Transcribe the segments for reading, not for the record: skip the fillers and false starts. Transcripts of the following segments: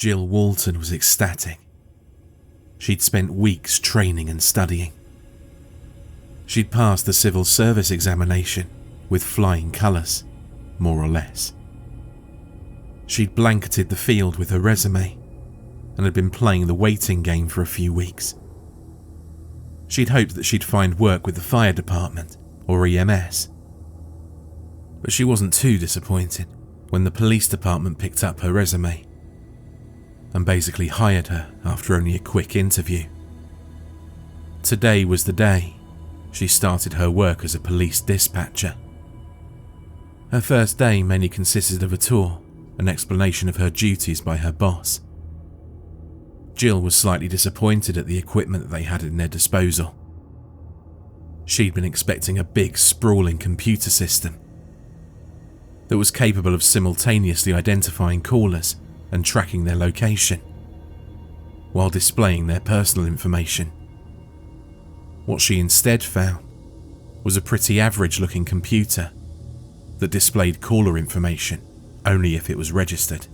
Jill Walton was ecstatic. She'd spent weeks training and studying. She'd passed the civil service examination with flying colours, more or less. She'd blanketed the field with her resume and had been playing the waiting game for a few weeks. She'd hoped that she'd find work with the fire department or EMS. But she wasn't too disappointed when the police department picked up her resume and basically hired her after only a quick interview. Today was the day she started her work as a police dispatcher. Her first day mainly consisted of a tour, an explanation of her duties by her boss. Jill was slightly disappointed at the equipment that they had in their disposal. She'd been expecting a big, sprawling computer system that was capable of simultaneously identifying callers and tracking their location, while displaying their personal information. What she instead found was a pretty average-looking computer that displayed caller information only if it was registered.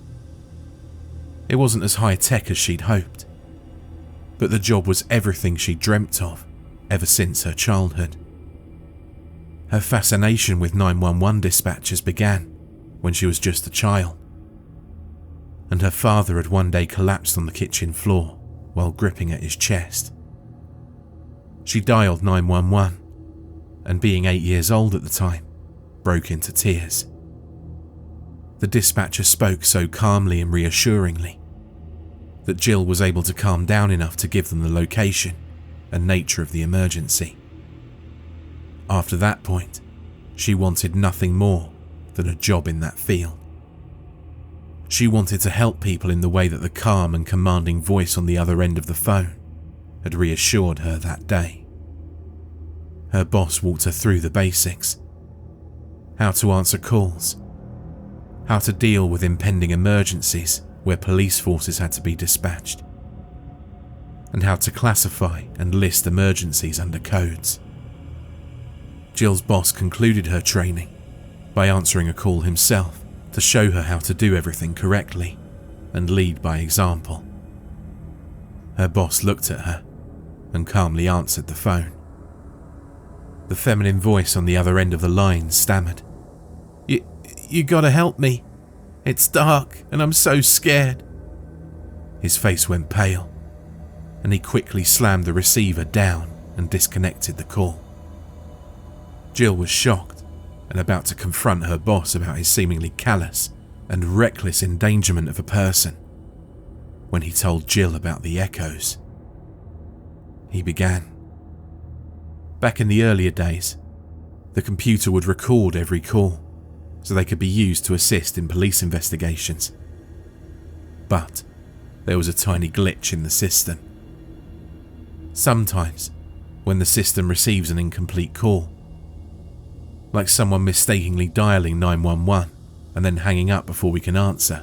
It wasn't as high-tech as she'd hoped, but the job was everything she'd dreamt of ever since her childhood. Her fascination with 911 dispatchers began when she was just a child, and her father had one day collapsed on the kitchen floor while gripping at his chest. She dialed 911, and being 8 years old at the time, broke into tears. The dispatcher spoke so calmly and reassuringly that Jill was able to calm down enough to give them the location and nature of the emergency. After that point, she wanted nothing more than a job in that field. She wanted to help people in the way that the calm and commanding voice on the other end of the phone had reassured her that day. Her boss walked her through the basics: how to answer calls, how to deal with impending emergencies where police forces had to be dispatched, and how to classify and list emergencies under codes. Jill's boss concluded her training by answering a call himself to show her how to do everything correctly and lead by example. Her boss looked at her and calmly answered the phone. The feminine voice on the other end of the line stammered, You gotta help me. It's dark and I'm so scared." His face went pale, and he quickly slammed the receiver down and disconnected the call. Jill was shocked and about to confront her boss about his seemingly callous and reckless endangerment of a person when he told Jill about the echoes. He began. Back in the earlier days, the computer would record every call so they could be used to assist in police investigations. But there was a tiny glitch in the system. Sometimes, when the system receives an incomplete call, like someone mistakenly dialing 911 and then hanging up before we can answer,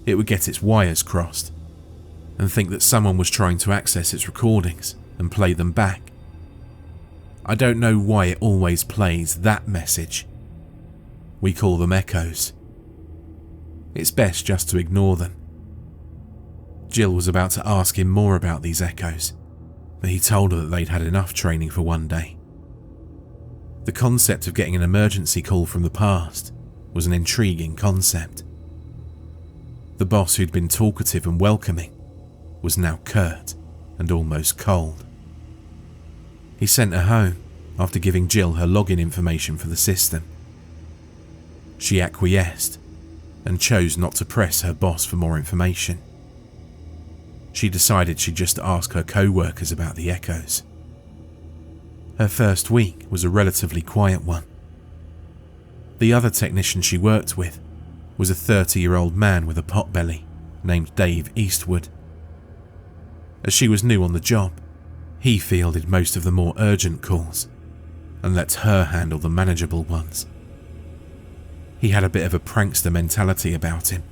it would get its wires crossed and think that someone was trying to access its recordings and play them back. I don't know why it always plays that message. We call them echoes. It's best just to ignore them. Jill was about to ask him more about these echoes, but he told her that they'd had enough training for one day. The concept of getting an emergency call from the past was an intriguing concept. The boss, who'd been talkative and welcoming, was now curt and almost cold. He sent her home after giving Jill her login information for the system. She acquiesced and chose not to press her boss for more information. She decided she'd just ask her co-workers about the echoes. Her first week was a relatively quiet one. The other technician she worked with was a 30-year-old man with a potbelly named Dave Eastwood. As she was new on the job, he fielded most of the more urgent calls and let her handle the manageable ones. He had a bit of a prankster mentality about him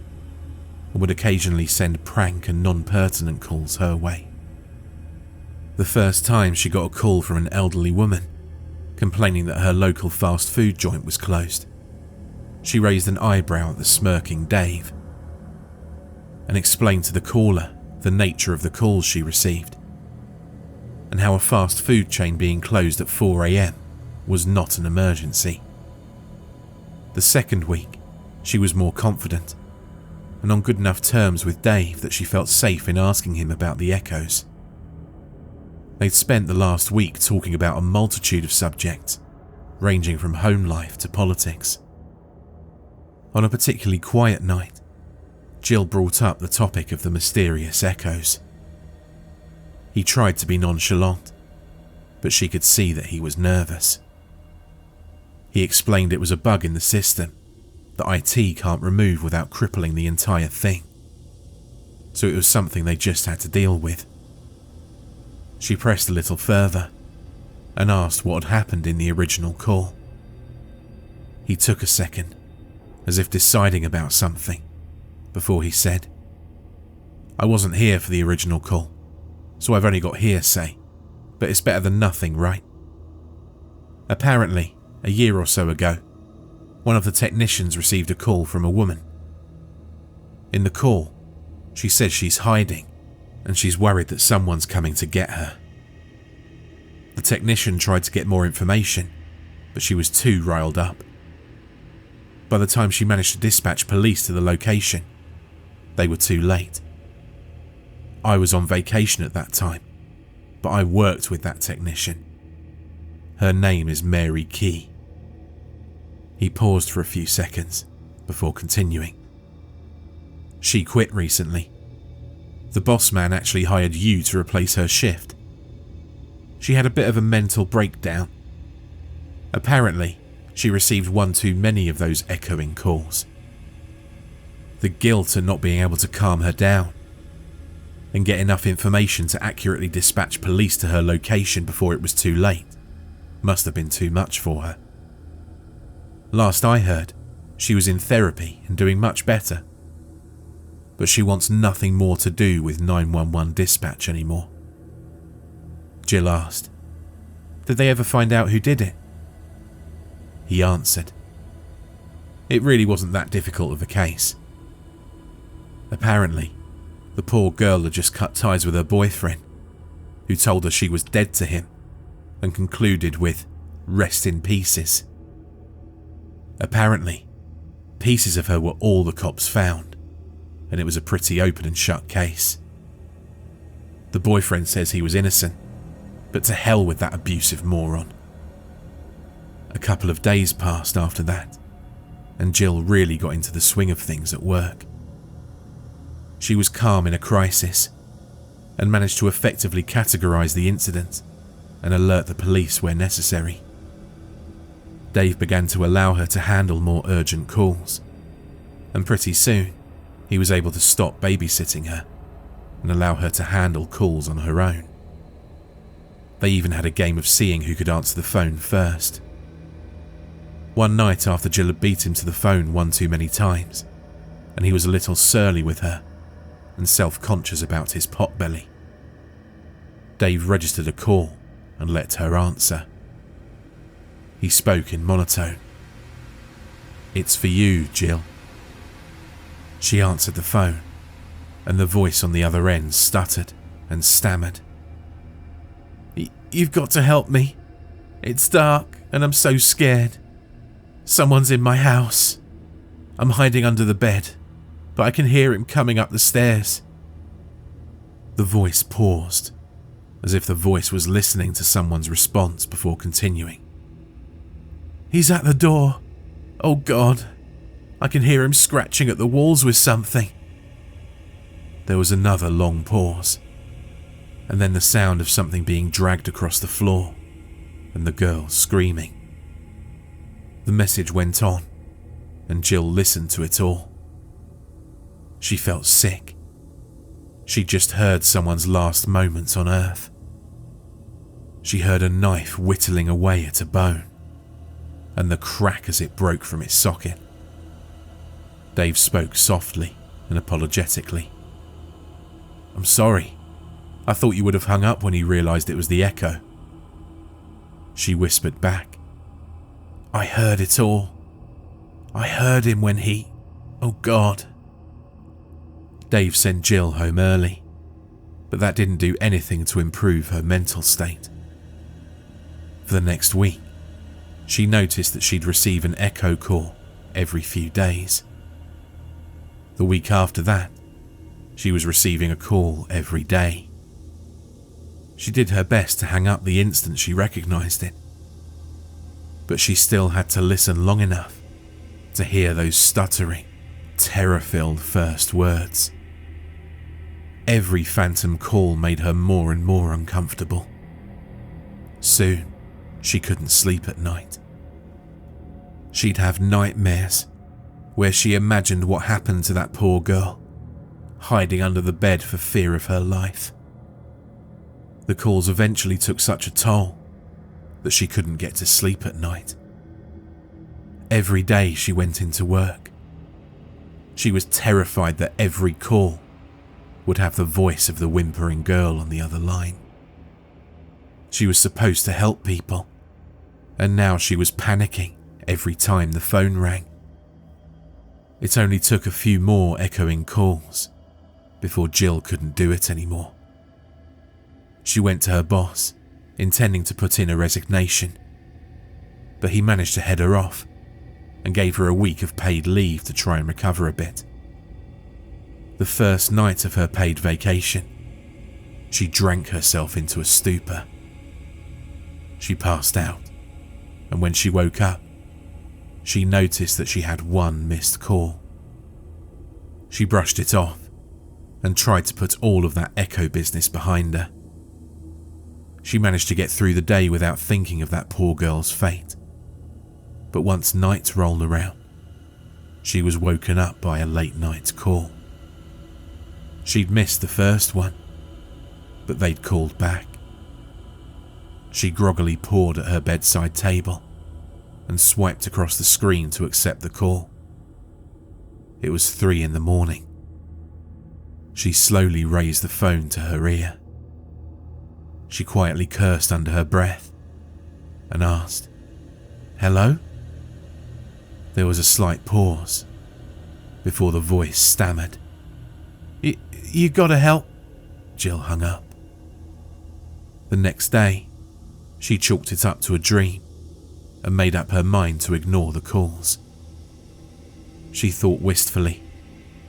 and would occasionally send prank and non-pertinent calls her way. The first time she got a call from an elderly woman complaining that her local fast food joint was closed, she raised an eyebrow at the smirking Dave. and explained to the caller the nature of the calls she received, and how a fast food chain being closed at 4 a.m. was not an emergency. The second week, she was more confident and on good enough terms with Dave that she felt safe in asking him about the echoes. They'd spent the last week talking about a multitude of subjects, ranging from home life to politics. On a particularly quiet night, Jill brought up the topic of the mysterious echoes. He tried to be nonchalant, but she could see that he was nervous. He explained it was a bug in the system that IT can't remove without crippling the entire thing, so it was something they just had to deal with. She pressed a little further and asked what had happened in the original call. He took a second, as if deciding about something, before he said, "I wasn't here for the original call, so I've only got hearsay, but it's better than nothing, right? Apparently, a year or so ago, one of the technicians received a call from a woman. In the call, she says she's hiding and she's worried that someone's coming to get her. The technician tried to get more information, but she was too riled up. By the time she managed to dispatch police to the location, they were too late. I was on vacation at that time, but I worked with that technician. Her name is Mary Key." He paused for a few seconds before continuing. "She quit recently. The boss man actually hired you to replace her shift. She had a bit of a mental breakdown. Apparently, she received one too many of those echoing calls. The guilt at not being able to calm her down and get enough information to accurately dispatch police to her location before it was too late must have been too much for her. Last I heard, she was in therapy and doing much better. But she wants nothing more to do with 911 dispatch anymore." Jill asked, "Did they ever find out who did it?" He answered, "It really wasn't that difficult of a case. Apparently, the poor girl had just cut ties with her boyfriend, who told her she was dead to him, and concluded with, 'Rest in pieces.' Apparently, pieces of her were all the cops found, and it was a pretty open and shut case. The boyfriend says he was innocent, but to hell with that abusive moron." A couple of days passed after that, and Jill really got into the swing of things at work. She was calm in a crisis, and managed to effectively categorize the incident and alert the police where necessary. Dave began to allow her to handle more urgent calls, and pretty soon he was able to stop babysitting her and allow her to handle calls on her own. They even had a game of seeing who could answer the phone first. One night after Jill had beat him to the phone one too many times, and he was a little surly with her and self-conscious about his potbelly, Dave registered a call and let her answer. He spoke in monotone. "It's for you, Jill." She answered the phone, and the voice on the other end stuttered and stammered. "You've got to help me. It's dark and I'm so scared. Someone's in my house. I'm hiding under the bed, but I can hear him coming up the stairs." The voice paused, as if the voice was listening to someone's response before continuing. "He's at the door. Oh God, I can hear him scratching at the walls with something." There was another long pause, and then the sound of something being dragged across the floor, and the girl screaming. The message went on, and Jill listened to it all. She felt sick. She'd just heard someone's last moments on Earth. She heard a knife whittling away at a bone, and the crack as it broke from its socket. Dave spoke softly and apologetically. "I'm sorry. I thought you would have hung up when you realized it was the echo." She whispered back, "I heard it all. I heard him when he... Oh God." Dave sent Jill home early, but that didn't do anything to improve her mental state. For the next week, she noticed that she'd receive an echo call every few days. The week after that, she was receiving a call every day. She did her best to hang up the instant she recognized it, but she still had to listen long enough to hear those stuttering, terror-filled first words. Every phantom call made her more and more uncomfortable. Soon, she couldn't sleep at night. She'd have nightmares where she imagined what happened to that poor girl, hiding under the bed for fear of her life. The calls eventually took such a toll that she couldn't get to sleep at night. Every day she went into work, she was terrified that every call would have the voice of the whimpering girl on the other line. She was supposed to help people, and now she was panicking every time the phone rang. It only took a few more echoing calls before Jill couldn't do it anymore. She went to her boss, intending to put in a resignation, but he managed to head her off and gave her a week of paid leave to try and recover a bit. The first night of her paid vacation, she drank herself into a stupor. She passed out, and when she woke up, she noticed that she had one missed call. She brushed it off and tried to put all of that echo business behind her. She managed to get through the day without thinking of that poor girl's fate. But once night rolled around, she was woken up by a late night call. She'd missed the first one, but they'd called back. She groggily pawed at her bedside table and swiped across the screen to accept the call. It was 3 a.m. She slowly raised the phone to her ear. She quietly cursed under her breath and asked, "Hello?" There was a slight pause before the voice stammered. You gotta help." Jill hung up. The next day, she chalked it up to a dream and made up her mind to ignore the calls. She thought wistfully,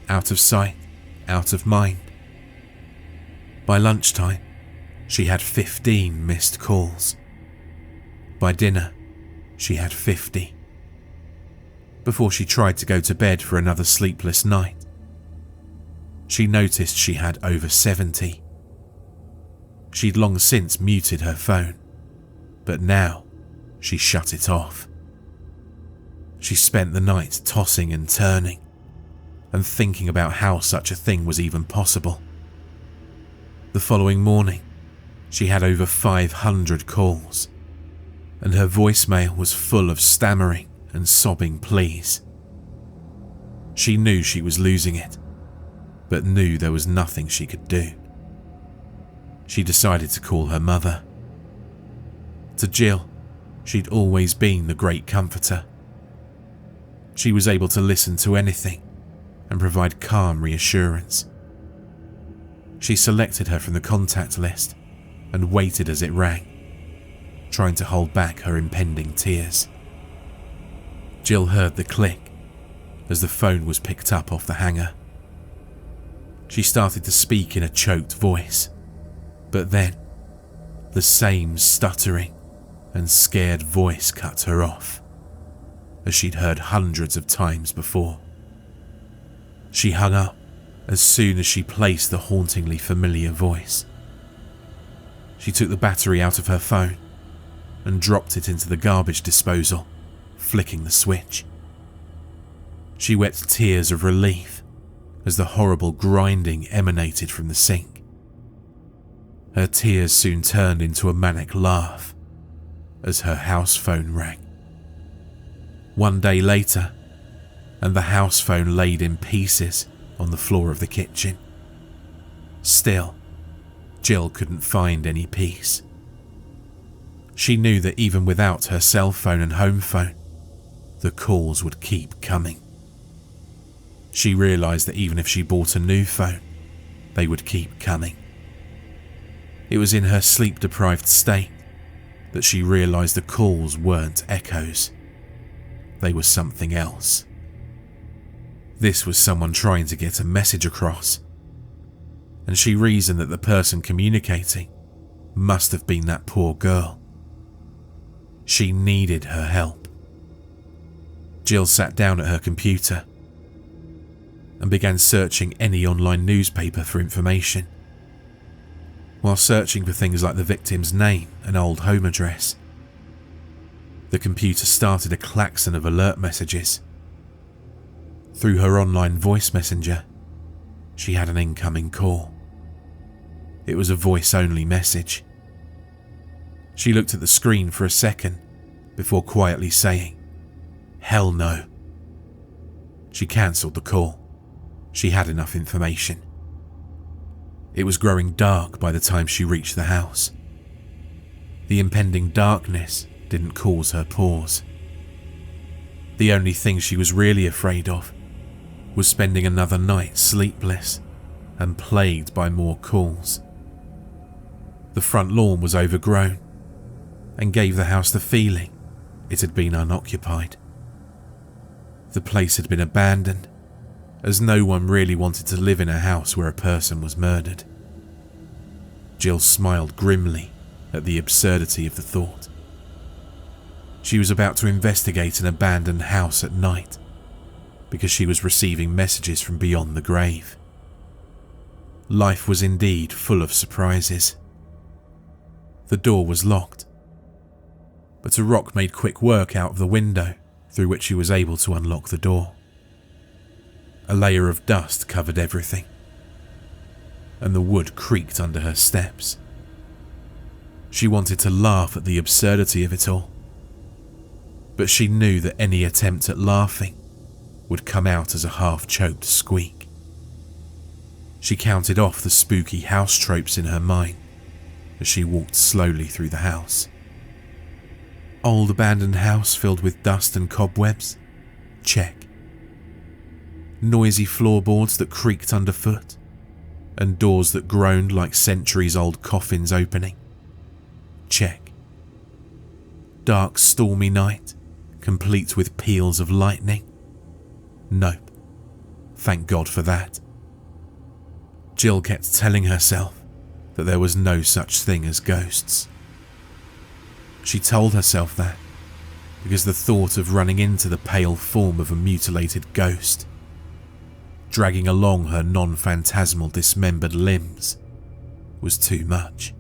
out of sight, out of mind. By lunchtime, she had 15 missed calls. By dinner, she had 50. Before she tried to go to bed for another sleepless night, she noticed she had over 70. She'd long since muted her phone, but now she shut it off. She spent the night tossing and turning and thinking about how such a thing was even possible. The following morning, she had over 500 calls, and her voicemail was full of stammering and sobbing pleas. She knew she was losing it, but knew there was nothing she could do. She decided to call her mother. To Jill, she'd always been the great comforter. She was able to listen to anything and provide calm reassurance. She selected her from the contact list and waited as it rang, trying to hold back her impending tears. Jill heard the click as the phone was picked up off the hanger. She started to speak in a choked voice, but then the same stuttering and scared voice cut her off, as she'd heard hundreds of times before. She hung up as soon as she placed the hauntingly familiar voice. She took the battery out of her phone and dropped it into the garbage disposal, flicking the switch. She wept tears of relief as the horrible grinding emanated from the sink. Her tears soon turned into a manic laugh as her house phone rang. 1 day later, and the house phone laid in pieces on the floor of the kitchen. Still, Jill couldn't find any peace. She knew that even without her cell phone and home phone, the calls would keep coming. She realised that even if she bought a new phone, they would keep coming. It was in her sleep-deprived state that she realised the calls weren't echoes. They were something else. This was someone trying to get a message across, and she reasoned that the person communicating must have been that poor girl. She needed her help. Jill sat down at her computer and began searching any online newspaper for information. While searching for things like the victim's name and old home address, the computer started a klaxon of alert messages. Through her online voice messenger, she had an incoming call. It was a voice-only message. She looked at the screen for a second before quietly saying, "Hell no." She cancelled the call. She had enough information. It was growing dark by the time she reached the house. The impending darkness didn't cause her pause. The only thing she was really afraid of was spending another night sleepless and plagued by more calls. The front lawn was overgrown and gave the house the feeling it had been unoccupied. The place had been abandoned, as no one really wanted to live in a house where a person was murdered. Jill smiled grimly at the absurdity of the thought. She was about to investigate an abandoned house at night because she was receiving messages from beyond the grave. Life was indeed full of surprises. The door was locked, but a rock made quick work out of the window through which she was able to unlock the door. A layer of dust covered everything, and the wood creaked under her steps. She wanted to laugh at the absurdity of it all, but she knew that any attempt at laughing would come out as a half-choked squeak. She counted off the spooky house tropes in her mind as she walked slowly through the house. Old abandoned house filled with dust and cobwebs? Check. Noisy floorboards that creaked underfoot, and doors that groaned like centuries-old coffins opening? Check. Dark, stormy night, complete with peals of lightning? Nope. Thank God for that. Jill kept telling herself that there was no such thing as ghosts. She told herself that because the thought of running into the pale form of a mutilated ghost, dragging along her non-phantasmal dismembered limbs, was too much.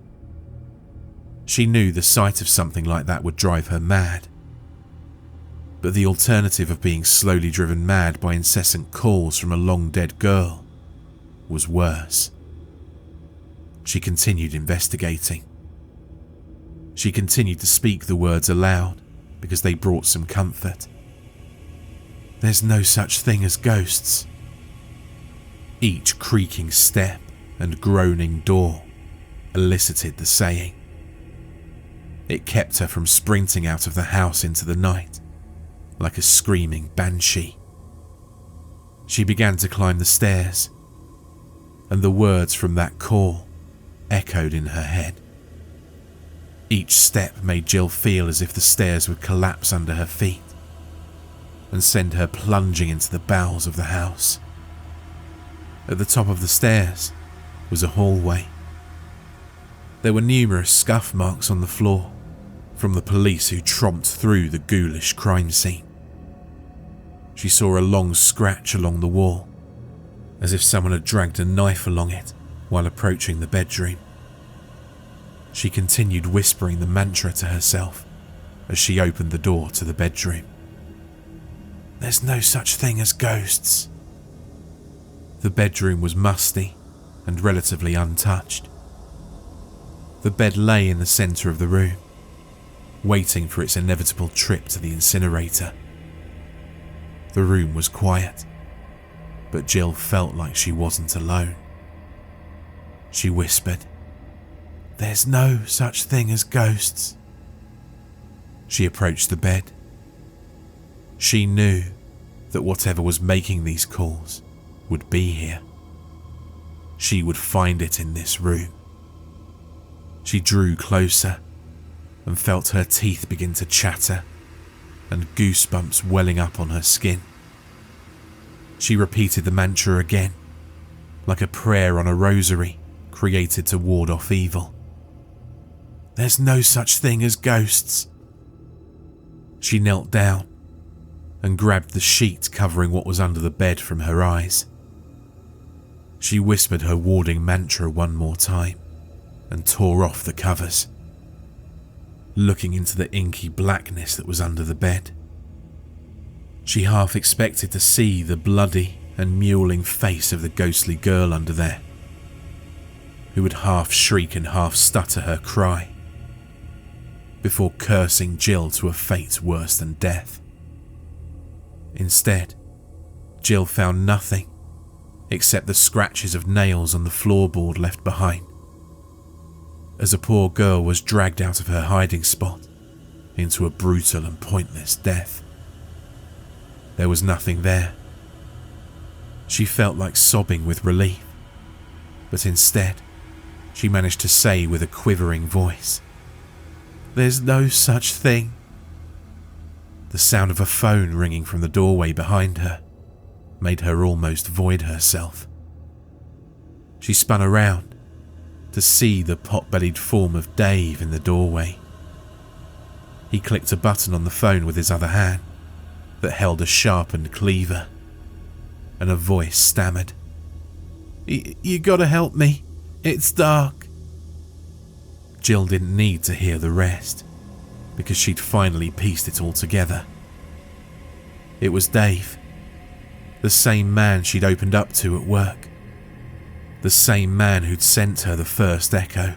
She knew the sight of something like that would drive her mad, but the alternative of being slowly driven mad by incessant calls from a long-dead girl was worse. She continued investigating. She continued to speak the words aloud because they brought some comfort. There's no such thing as ghosts. Each creaking step and groaning door elicited the saying. It kept her from sprinting out of the house into the night like a screaming banshee. She began to climb the stairs, and the words from that call echoed in her head. Each step made Jill feel as if the stairs would collapse under her feet and send her plunging into the bowels of the house. At the top of the stairs was a hallway. There were numerous scuff marks on the floor from the police who tromped through the ghoulish crime scene. She saw a long scratch along the wall, as if someone had dragged a knife along it while approaching the bedroom. She continued whispering the mantra to herself as she opened the door to the bedroom. There's no such thing as ghosts. The bedroom was musty and relatively untouched. The bed lay in the centre of the room, waiting for its inevitable trip to the incinerator. The room was quiet, but Jill felt like she wasn't alone. She whispered, "There's no such thing as ghosts." She approached the bed. She knew that whatever was making these calls would be here. She would find it in this room. She drew closer and felt her teeth begin to chatter and goosebumps welling up on her skin. She repeated the mantra again, like a prayer on a rosary created to ward off evil. There's no such thing as ghosts. She knelt down and grabbed the sheet covering what was under the bed from her eyes. She whispered her warding mantra one more time and tore off the covers, looking into the inky blackness that was under the bed. She half expected to see the bloody and mewling face of the ghostly girl under there, who would half shriek and half stutter her cry, before cursing Jill to a fate worse than death. Instead, Jill found nothing except the scratches of nails on the floorboard left behind, as a poor girl was dragged out of her hiding spot into a brutal and pointless death. There was nothing there. She felt like sobbing with relief, but instead, she managed to say with a quivering voice, "There's no such thing." The sound of a phone ringing from the doorway behind her made her almost void herself. She spun around to see the pot-bellied form of Dave in the doorway. He clicked a button on the phone with his other hand that held a sharpened cleaver, and a voice stammered, You gotta help me. It's dark." Jill didn't need to hear the rest, because she'd finally pieced it all together. It was Dave, the same man she'd opened up to at work, the same man who'd sent her the first echo.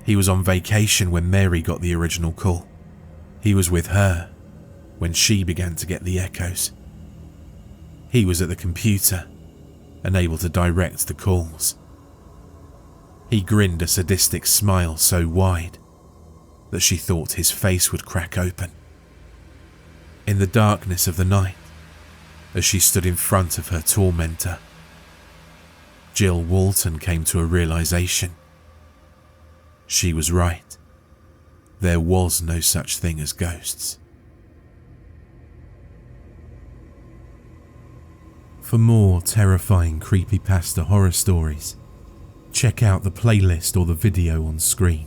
He was on vacation when Mary got the original call. He was with her when she began to get the echoes. He was at the computer and able to direct the calls. He grinned a sadistic smile so wide that she thought his face would crack open. In the darkness of the night, as she stood in front of her tormentor, Jill Walton came to a realization. She was right. There was no such thing as ghosts. For more terrifying creepypasta horror stories, check out the playlist or the video on screen.